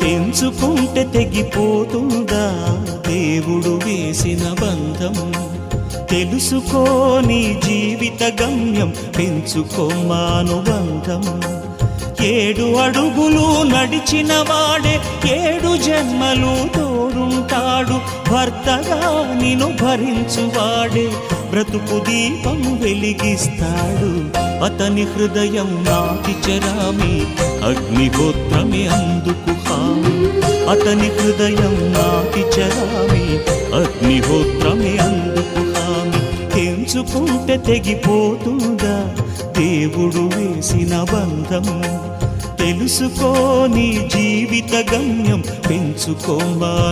తెంచుకుంటే తెగిపోతుందా దేవుడు వేసిన బంధం? తెలుసుకో నీ జీవిత గమ్యం, పెంచుకోమానుబంధం. 7 అడుగులు నడిచిన వాడే 7 జన్మలు తోడుంటాడు. భర్తగా నిన్ను భరించువాడే బ్రతుకు దీపం వెలిగిస్తాడు. అతని హృదయం నాటి చెరామి, అగ్నిహోత్రమే అందుకు హామీ. అతని హృదయం నాటి చెరామి, అగ్నిహోత్రమే అందుకు హామీ. తెంచుకుంటే తెగిపోతుందా దేవుడు వేసిన బంధం? తెలుసుకో నీ జీవిత గమ్యం, పెంచుకోమానుబంధం.